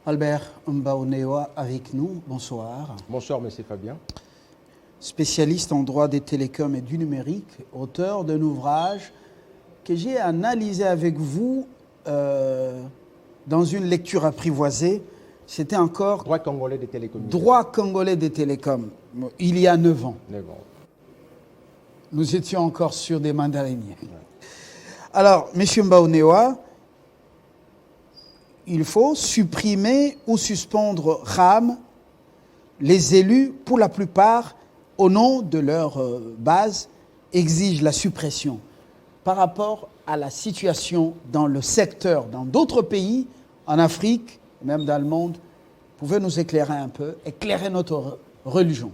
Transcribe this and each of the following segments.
Albert Mbaonewa avec nous, bonsoir. Bonsoir, M. Fabien. Spécialiste en droit des télécoms et du numérique, auteur d'un ouvrage que j'ai analysé avec vous dans une lecture apprivoisée. C'était encore... Droit congolais des télécommunications. Droit congolais des télécoms, il y a 9 ans. 9 ans. Nous étions encore sur des mandariniers. Ouais. Alors, M. Mbaonewa, il faut supprimer ou suspendre RAM, les élus, pour la plupart, au nom de leur base, exigent la suppression. Par rapport à la situation dans le secteur, dans d'autres pays, en Afrique, même dans le monde, pouvez nous éclairer un peu, éclairer notre religion.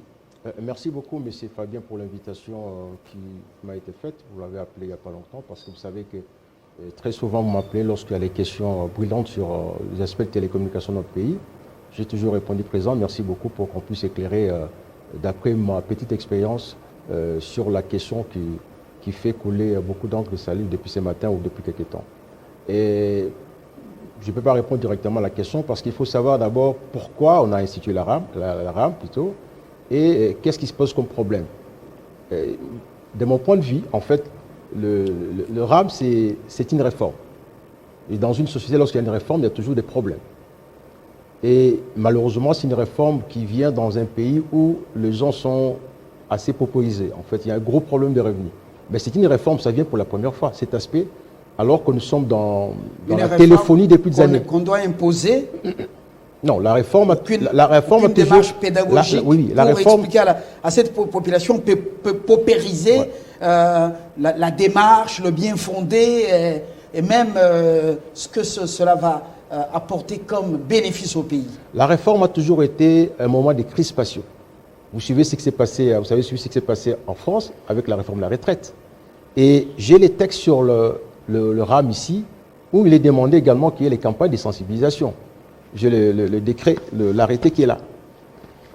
Merci beaucoup, M. Fabien, pour l'invitation qui m'a été faite. Vous l'avez appelé il n'y a pas longtemps, parce que vous savez que très souvent, vous m'appelez lorsqu'il y a des questions brûlantes sur les aspects de télécommunication de notre pays. J'ai toujours répondu présent. Merci beaucoup pour qu'on puisse éclairer, d'après ma petite expérience, sur la question qui fait couler beaucoup d'encre de salive depuis ce matin ou depuis quelques temps. Et je ne peux pas répondre directement à la question parce qu'il faut savoir d'abord pourquoi on a institué la RAM plutôt, et qu'est-ce qui se pose comme problème. De mon point de vue, en fait, le RAM, c'est une réforme. Et dans une société, lorsqu'il y a une réforme, il y a toujours des problèmes. Et malheureusement, c'est une réforme qui vient dans un pays où les gens sont assez paupérisés. En fait, il y a un gros problème de revenus. Mais c'est une réforme, ça vient pour la première fois, cet aspect, alors que nous sommes dans la téléphonie depuis des années. Qu'on doit imposer. Non, la réforme une démarche pédagogique pour expliquer à cette population paupérisée, ouais, la démarche, le bien fondé et même ce que cela va apporter comme bénéfice au pays. La réforme a toujours été un moment de crispation. Vous savez ce qui s'est passé en France avec la réforme de la retraite. Et j'ai les textes sur le RAM ici, où il est demandé également qu'il y ait les campagnes de sensibilisation. J'ai le décret, l'arrêté qui est là.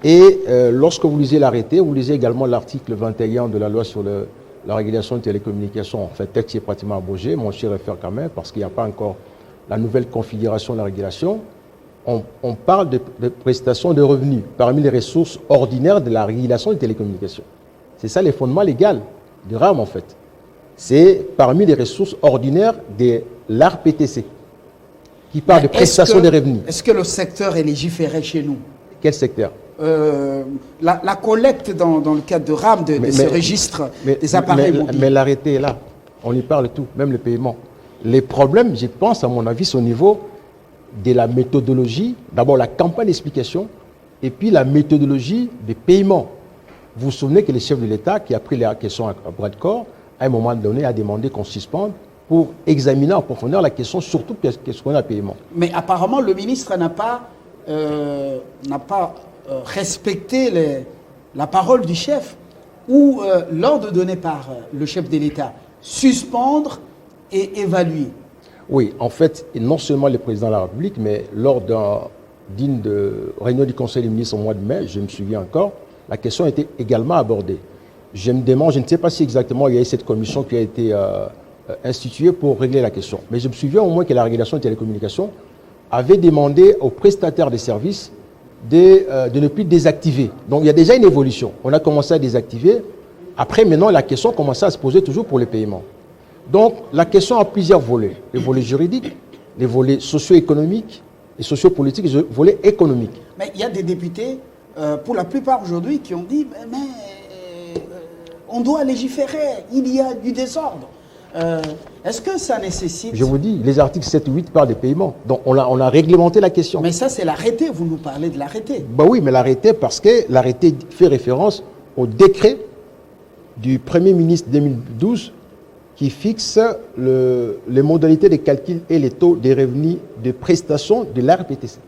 Et lorsque vous lisez l'arrêté, vous lisez également l'article 21 de la loi sur la régulation des télécommunications. En fait, texte qui est pratiquement abrogé, mon cher réfère quand même, parce qu'il n'y a pas encore la nouvelle configuration de la régulation. On parle de prestations de revenus parmi les ressources ordinaires de la régulation des télécommunications. C'est ça les fondements légaux du RAM, en fait. C'est parmi les ressources ordinaires de l'ARPTC, qui parle de prestations de revenus. Est-ce que le secteur est légiféré chez nous? Quel secteur? La collecte dans le cadre de RAM, de ce registre des appareils mobiles. Mais l'arrêté est là. On y parle tout, même le paiement. Les problèmes, je pense, à mon avis, c'est au niveau de la méthodologie. D'abord, la campagne d'explication et puis la méthodologie des paiements. Vous vous souvenez que le chef de l'État, qui a pris la question à bras de corps, à un moment donné, a demandé qu'on suspende pour examiner en profondeur la question, surtout qu'est-ce qu'on a paiement. Mais apparemment, le ministre n'a pas respecté la parole du chef ou l'ordre donné par le chef de l'État, suspendre et évaluer. Oui, en fait, non seulement le président de la République, mais lors d'une réunion du Conseil des ministres au mois de mai, je me souviens encore, la question a été également abordée. Je me demande, je ne sais pas si exactement il y a eu cette commission qui a été instituée pour régler la question. Mais je me souviens au moins que la régulation des télécommunications avait demandé aux prestataires de services de ne plus désactiver. Donc il y a déjà une évolution. On a commencé à désactiver. Après, maintenant, la question commence à se poser toujours pour les paiements. Donc la question a plusieurs volets. Les volets juridiques, les volets socio-économiques et socio-politiques, les volets économiques. Mais il y a des députés, pour la plupart aujourd'hui, qui ont dit on doit légiférer, il y a du désordre. Est-ce que ça nécessite... Je vous dis, les articles 7 et 8 parlent des paiements. Donc on a réglementé la question. Mais ça, c'est l'arrêté, vous nous parlez de l'arrêté. Ben oui, mais l'arrêté, parce que l'arrêté fait référence au décret du Premier ministre 2012 qui fixe les modalités de calcul et les taux des revenus de prestations de l'ARPTC.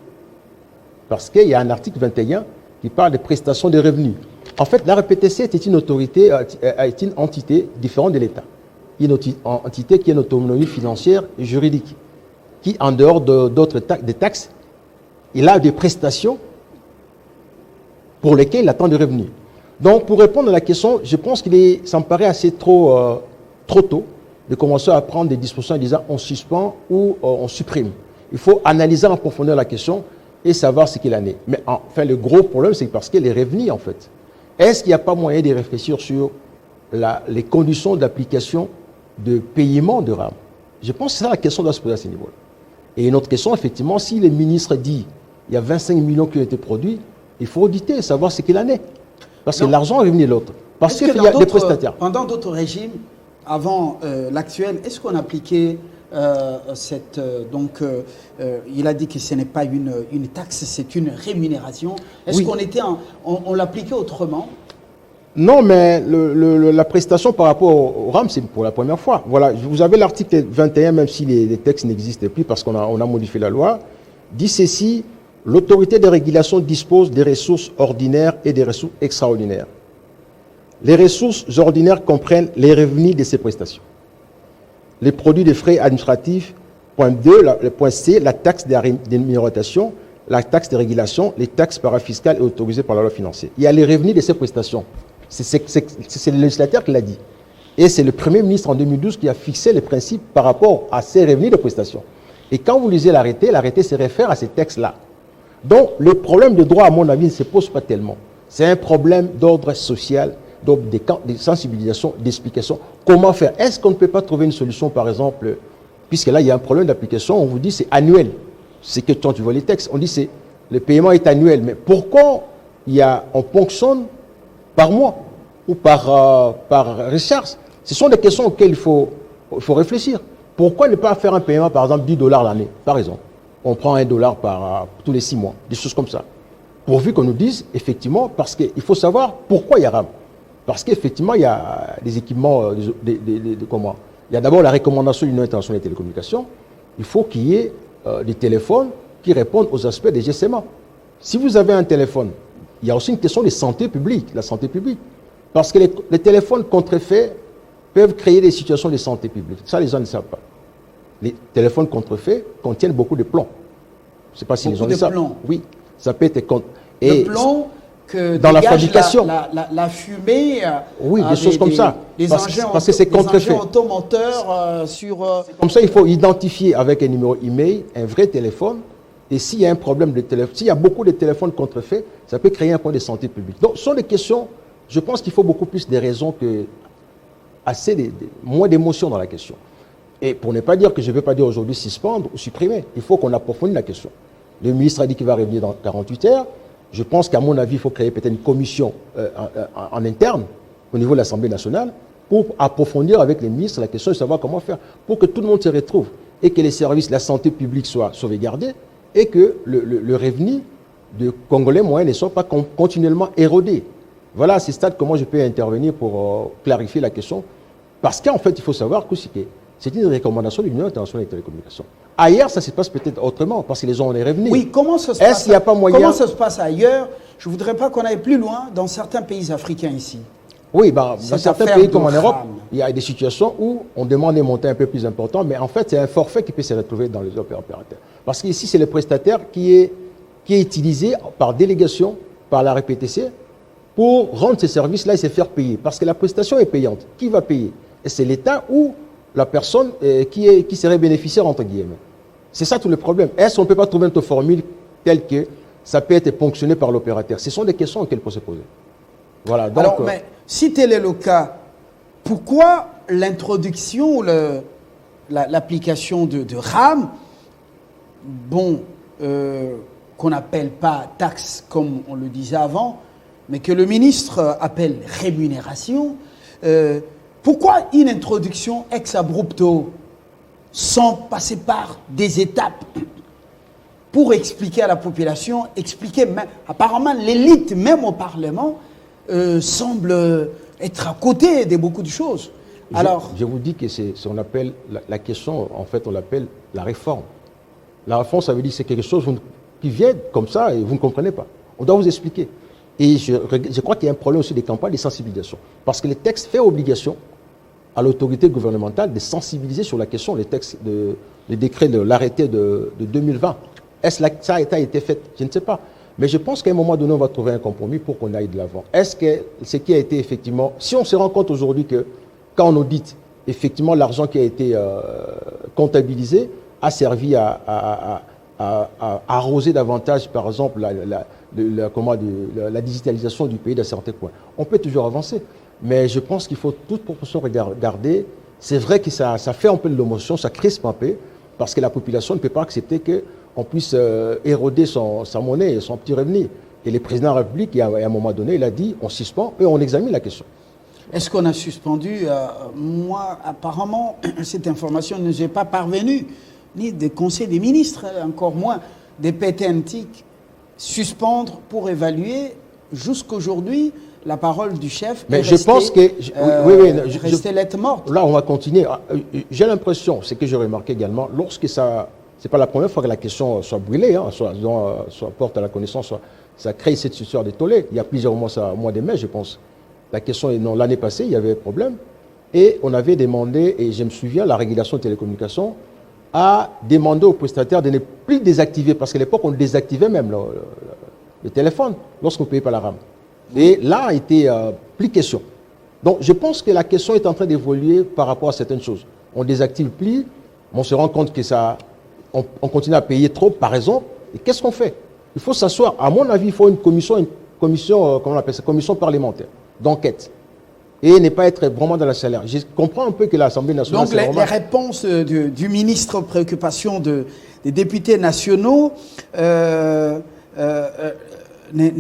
Parce qu'il y a un article 21 qui parle de prestations de revenus. En fait, l'ARPTC est une autorité, est une entité différente de l'État. Une entité qui a une autonomie financière et juridique, qui, en dehors d'autres des taxes, il a des prestations pour lesquelles il attend des revenus. Donc, pour répondre à la question, je pense que ça me paraît assez trop tôt de commencer à prendre des dispositions en disant on suspend ou on supprime. Il faut analyser en profondeur la question. et savoir ce qu'il en est. Mais enfin, le gros problème, c'est parce qu'elle est revenue, en fait. Est-ce qu'il n'y a pas moyen de réfléchir sur les conditions d'application de paiement de RAM? Je pense que c'est ça la question doit se poser à ce niveau-là. Et une autre question, effectivement, si le ministre dit il y a 25 millions qui ont été produits, il faut auditer et savoir ce qu'il en est. Parce que l'argent est revenu de l'autre. Parce qu'il y a des prestataires. Pendant d'autres régimes, avant l'actuel, est-ce qu'on appliquait il a dit que ce n'est pas une taxe, c'est une rémunération. Est-ce qu'on était on l'appliquait autrement? Non, mais la prestation par rapport au RAM, c'est pour la première fois. Voilà, vous avez l'article 21, même si les textes n'existaient plus parce qu'on a modifié la loi, dit ceci: l'autorité de régulation dispose des ressources ordinaires et des ressources extraordinaires. Les ressources ordinaires comprennent les revenus de ces prestations, les produits de frais administratifs, point 2, point C, la taxe d'énumération, la taxe de régulation, les taxes parafiscales et autorisées par la loi financière. Il y a les revenus de ces prestations. C'est le législateur qui l'a dit. Et c'est le Premier ministre en 2012 qui a fixé les principes par rapport à ces revenus de prestations. Et quand vous lisez l'arrêté se réfère à ces textes-là. Donc, le problème de droit, à mon avis, ne se pose pas tellement. C'est un problème d'ordre social, donc de sensibilisation, d'explication. Comment faire? Est-ce qu'on ne peut pas trouver une solution, par exemple, puisque là, il y a un problème d'application, on vous dit c'est annuel. C'est que quand tu vois les textes, on dit le paiement est annuel. Mais pourquoi on ponctionne par mois ou par recharge? Ce sont des questions auxquelles il faut réfléchir. Pourquoi ne pas faire un paiement, par exemple, $10 l'année, par exemple? On prend $1 tous les 6 mois, des choses comme ça. Pourvu qu'on nous dise, effectivement, parce qu'il faut savoir pourquoi il y a RAM. Parce qu'effectivement, il y a des équipements, comment? Il y a d'abord la recommandation de l'Union internationale des télécommunications. Il faut qu'il y ait des téléphones qui répondent aux aspects des GSMA. Si vous avez un téléphone, il y a aussi une question de santé publique, la santé publique. Parce que les téléphones contrefaits peuvent créer des situations de santé publique. Ça, les gens ne savent pas. Les téléphones contrefaits contiennent beaucoup de plomb. Je ne sais pas si les gens le savent. Oui, ça peut être le plomb que dans la fabrication, la fumée, oui, des choses comme ça. Parce que c'est contrefait. Des automoteurs sur. Comme ça, il faut identifier avec un numéro email un vrai téléphone. Et s'il y a un problème de téléphone, s'il y a beaucoup de téléphones contrefaits, ça peut créer un point de santé publique. Donc, ce sont des questions. Je pense qu'il faut beaucoup plus de raisons que moins d'émotions dans la question. Et pour ne pas dire que je ne veux pas dire aujourd'hui suspendre ou supprimer, il faut qu'on approfondisse la question. Le ministre a dit qu'il va revenir dans 48 heures. Je pense qu'à mon avis, il faut créer peut-être une commission en interne au niveau de l'Assemblée nationale pour approfondir avec les ministres la question de savoir comment faire pour que tout le monde se retrouve et que les services de la santé publique soient sauvegardés et que le revenu de Congolais moyens ne soit pas continuellement érodé. Voilà à ce stade comment je peux intervenir pour clarifier la question. Parce qu'en fait, il faut savoir que c'est une recommandation de l'Union internationale des télécommunications. Ailleurs, ça se passe peut-être autrement, parce que les gens ont les revenus. Oui, comment ça se passe? Est-ce qu'il n'y a pas moyen? Comment ça se passe ailleurs? Je ne voudrais pas qu'on aille plus loin dans certains pays africains ici. Oui, dans certains pays comme en Europe, il y a des situations où on demande des montants un peu plus importants, mais en fait, c'est un forfait qui peut se retrouver dans les opérateurs. Parce qu'ici, c'est le prestataire qui est utilisé par délégation, par la RPTC, pour rendre ces services-là et se faire payer. Parce que la prestation est payante. Qui va payer? Et c'est l'État ou la personne qui serait bénéficiaire, entre guillemets. C'est ça tout le problème. Est-ce qu'on ne peut pas trouver une formule telle que ça peut être ponctionné par l'opérateur? Ce sont des questions auxquelles il faut se poser. Voilà. Donc, alors, mais si tel est le cas, pourquoi l'introduction, l'application de RAM, qu'on n'appelle pas taxe comme on le disait avant, mais que le ministre appelle rémunération, pourquoi une introduction ex abrupto sans passer par des étapes pour expliquer à la population, apparemment l'élite même au Parlement semble être à côté de beaucoup de choses. Alors, je vous dis que c'est ce qu'on appelle la question, en fait on l'appelle la réforme. La réforme, ça veut dire que c'est quelque chose qui vient comme ça et vous ne comprenez pas. On doit vous expliquer. Et je crois qu'il y a un problème aussi des campagnes de sensibilisation. Parce que le texte fait obligation à l'autorité gouvernementale de sensibiliser sur la question, le décret de l'arrêté de 2020. Est-ce que ça a été fait? Je ne sais pas. Mais je pense qu'à un moment donné, on va trouver un compromis pour qu'on aille de l'avant. Est-ce que ce qui a été effectivement... Si on se rend compte aujourd'hui que, quand on audite, effectivement, l'argent qui a été comptabilisé a servi à à arroser davantage, par exemple, la digitalisation du pays d'un certain point. On peut toujours avancer, mais je pense qu'il faut toute proportion regarder. C'est vrai que ça fait un peu de l'émotion, ça crispe un peu, parce que la population ne peut pas accepter qu'on puisse éroder sa monnaie et son petit revenu. Et le président de la République, à un moment donné, il a dit on suspend et on examine la question. Est-ce qu'on a suspendu moi, apparemment, cette information ne nous est pas parvenue, ni des conseils des ministres, encore moins des PTNTIC, suspendre pour évaluer jusqu'aujourd'hui la parole du chef. Mais je pense que... rester lettre morte. Là, on va continuer. J'ai l'impression, c'est que j'ai remarqué également, lorsque ça... C'est pas la première fois que la question soit brûlée, hein, soit porte à la connaissance, ça crée cette histoire de tollé. Il y a plusieurs mois, au mois de mai, je pense. La question est non, l'année passée, il y avait un problème. Et on avait demandé, et je me souviens, la régulation des télécommunications a demandé aux prestataires de ne plus désactiver, parce qu'à l'époque, on désactivait même le téléphone lorsqu'on ne payait pas la RAM. Et là, a été plus question. Donc, je pense que la question est en train d'évoluer par rapport à certaines choses. On ne désactive plus, mais on se rend compte que on continue à payer trop, par exemple. Et qu'est-ce qu'on fait? Il faut s'asseoir. À mon avis, il faut une commission comment on appelle ça, commission parlementaire d'enquête. Et ne pas être vraiment dans la salaire. Je comprends un peu que l'Assemblée nationale... Donc les réponses du ministre aux préoccupations des députés nationaux ne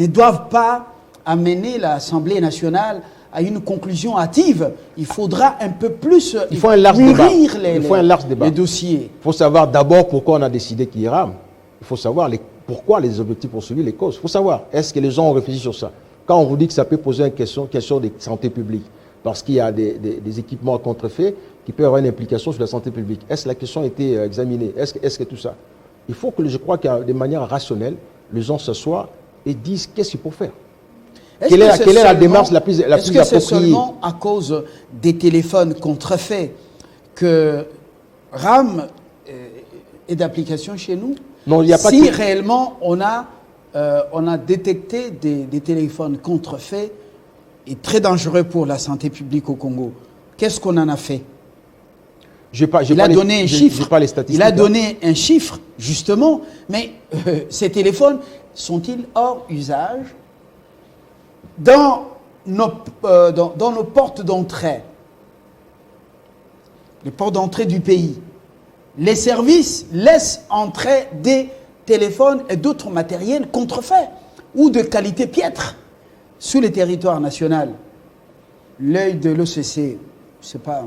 doivent pas amener l'Assemblée nationale à une conclusion hâtive. Il faudra un peu plus mûrir les dossiers. Il faut savoir d'abord pourquoi on a décidé qu'il y rame. Il faut savoir pourquoi les objectifs poursuivis, les causes. Il faut savoir, est-ce que les gens ont réfléchi sur ça? Quand on vous dit que ça peut poser une question de santé publique, parce qu'il y a des équipements contrefaits qui peuvent avoir une implication sur la santé publique, est-ce que la question a été examinée? Est-ce que tout ça? Il faut que, je crois que de manière rationnelle, les gens s'assoient et disent qu'est-ce qu'il faut faire. Quelle est la démarche la plus appropriée? Est-ce que c'est seulement à cause des téléphones contrefaits que RAM est d'application chez nous? Non, il n'y a pas si réellement on a détecté des téléphones contrefaits et très dangereux pour la santé publique au Congo, qu'est-ce qu'on en a fait? Il a donné un chiffre. Il a donné un chiffre, justement, mais ces téléphones sont-ils hors usage dans nos portes d'entrée, les portes d'entrée du pays? Les services laissent entrer des téléphones et d'autres matériels contrefaits ou de qualité piètre sur le territoire national. L'œil de l'OCC, c'est pas...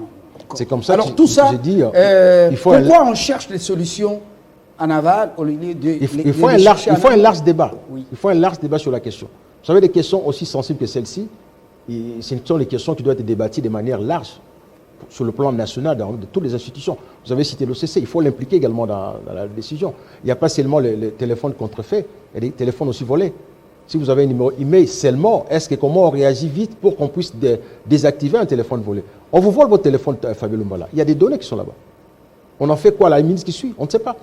C'est comme ça. Alors tout ça, dit, pourquoi on cherche les solutions en aval au lieu de... Il faut un large débat. Oui. Il faut un large débat sur la question. Vous savez, des questions aussi sensibles que celle-ci, ce sont les questions qui doivent être débattues de manière large sur le plan national de toutes les institutions. Vous avez cité l'OCC, il faut l'impliquer également dans la décision. Il n'y a pas seulement les téléphones contrefaits, il y a des téléphones aussi volés. Si vous avez un numéro email seulement, comment on réagit vite pour qu'on puisse désactiver un téléphone volé? On vous vole votre téléphone, Fabien Lumbala. Il y a des données qui sont là-bas. On en fait quoi la minute qui suit? On ne sait pas.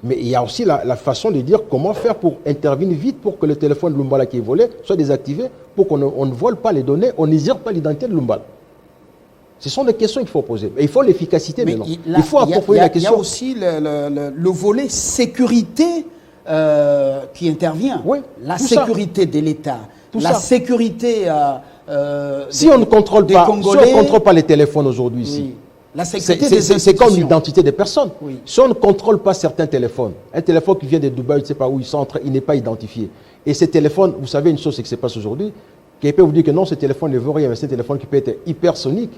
Mais il y a aussi la façon de dire comment faire pour intervenir vite pour que le téléphone de Lumbala qui est volé soit désactivé, pour qu'on ne vole pas les données, on n'isire pas l'identité de Lumbala. Ce sont des questions qu'il faut poser. Et il faut l'efficacité maintenant. Il faut approfondir la question. Il y a aussi le volet sécurité qui intervient. Oui, la sécurité de l'État, la sécurité si on ne contrôle pas les téléphones aujourd'hui ici, c'est comme l'identité des personnes. Oui. Si on ne contrôle pas certains téléphones, un téléphone qui vient de Dubaï, je ne sais pas où il n'est pas identifié. Et ces téléphones, vous savez une chose, c'est que ce qui se passe aujourd'hui, qui peut vous dire que non, ce téléphone ne veut rien, mais c'est un téléphone qui peut être hypersonique,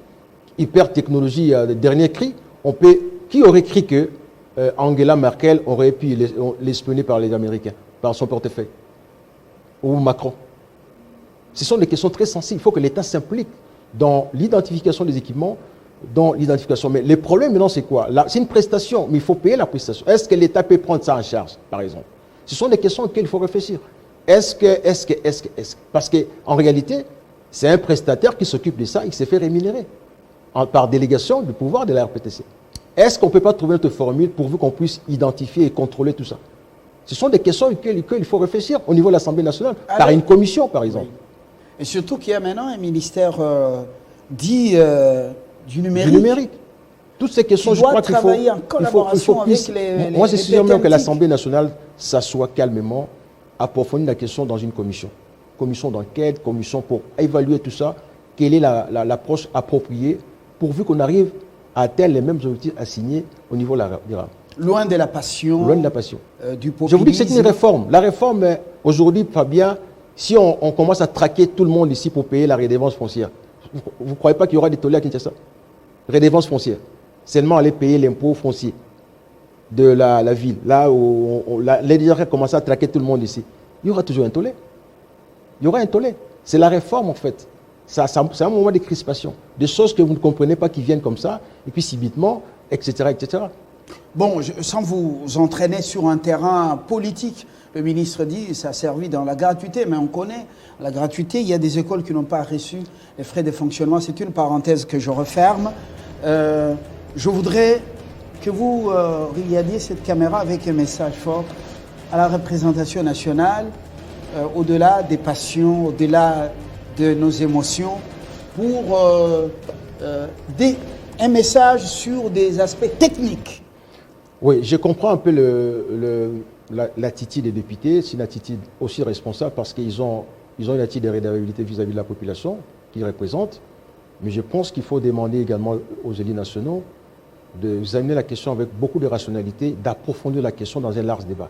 hyper technologie de dernier cri. Qui aurait cru que Angela Merkel aurait pu l'espionner par les Américains, par son portefeuille? Ou Macron? Ce sont des questions très sensibles. Il faut que l'État s'implique dans l'identification des équipements, dans l'identification. Mais le problème maintenant, c'est quoi? C'est une prestation, mais il faut payer la prestation. Est-ce que l'État peut prendre ça en charge, par exemple? Ce sont des questions auxquelles il faut réfléchir. Parce qu'en réalité, c'est un prestataire qui s'occupe de ça et qui s'est fait rémunérer par délégation du pouvoir de la RPTC. Est-ce qu'on ne peut pas trouver notre formule pourvu qu'on puisse identifier et contrôler tout ça? Ce sont des questions auxquelles il faut réfléchir au niveau de l'Assemblée nationale, par une commission, par exemple. Oui. Et surtout qu'il y a maintenant un ministère dit du numérique. Toutes ces questions, qui je crois doit qu'il faut... travailler en collaboration avec les Moi, c'est sûr même que PTMTIC. l'Assemblée nationale s'assoit calmement, approfondir la question dans une commission. Commission d'enquête, commission pour évaluer tout ça. Quelle est l'approche appropriée, pourvu qu'on arrive à atteindre les mêmes objectifs assignés au niveau de la RAM. Loin de la passion. Loin de la passion. Du populisme. Je vous dis que c'est une réforme. La réforme, aujourd'hui, Fabien, si on commence à traquer tout le monde ici pour payer la redevance foncière, vous ne croyez pas qu'il y aura des tollés à Kinshasa? Redevance foncière. Seulement aller payer l'impôt foncier de la ville. Là où les gens ont commencé à traquer tout le monde ici. Il y aura toujours un tollé. Il y aura un tollé. C'est la réforme, en fait. C'est un moment de crispation. Des choses que vous ne comprenez pas qui viennent comme ça, et puis subitement, etc., etc. Bon, sans vous entraîner sur un terrain politique, le ministre dit ça a servi dans la gratuité, mais on connaît la gratuité. Il y a des écoles qui n'ont pas reçu les frais de fonctionnement. C'est une parenthèse que je referme. Je voudrais que vous regardiez cette caméra avec un message fort à la représentation nationale, au-delà des passions, au-delà de nos émotions, pour un message sur des aspects techniques. Oui, je comprends un peu l'attitude des députés. C'est une attitude aussi responsable parce qu'ils ont une attitude de redevabilité vis-à-vis de la population qu'ils représentent. Mais je pense qu'il faut demander également aux élus nationaux d'examiner la question avec beaucoup de rationalité, d'approfondir la question dans un large débat.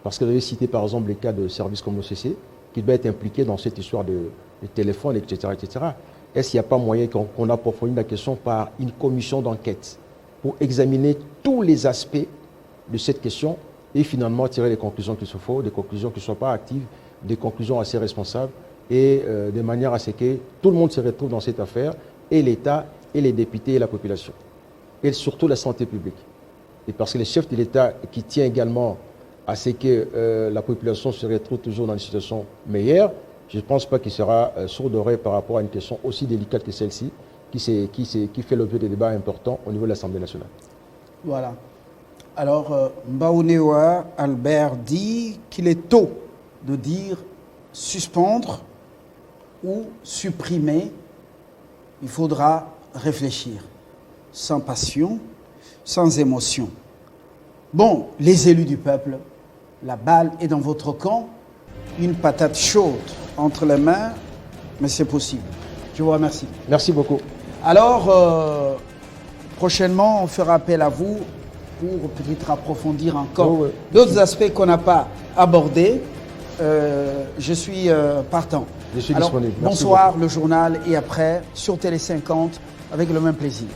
Parce que vous avez cité par exemple les cas de services comme l'OCC, qui doit être impliqué dans cette histoire de téléphone, etc., etc. Est-ce qu'il n'y a pas moyen qu'on approfondisse la question par une commission d'enquête pour examiner tous les aspects de cette question et finalement tirer les conclusions qu'il se faut, des conclusions qui ne soient pas actives, des conclusions assez responsables et de manière à ce que tout le monde se retrouve dans cette affaire, et l'État, et les députés, et la population. Et surtout la santé publique. Et parce que le chef de l'État qui tient également à ce que la population se retrouve toujours dans une situation meilleure, je ne pense pas qu'il sera sourd d'oreille par rapport à une question aussi délicate que celle-ci, qui fait l'objet de débats importants au niveau de l'Assemblée nationale. Voilà. Alors, Mbaounewa Albert dit qu'il est tôt de dire suspendre ou supprimer. Il faudra réfléchir, sans passion, sans émotion. Bon, les élus du peuple, la balle est dans votre camp, une patate chaude entre les mains, mais c'est possible. Je vous remercie. Merci beaucoup. Alors, prochainement, on fera appel à vous pour peut-être approfondir encore d'autres aspects qu'on n'a pas abordés. Je suis partant. Je suis Alors, disponible. Merci bonsoir, beaucoup. le journal, et après, sur Télé 50, avec le même plaisir.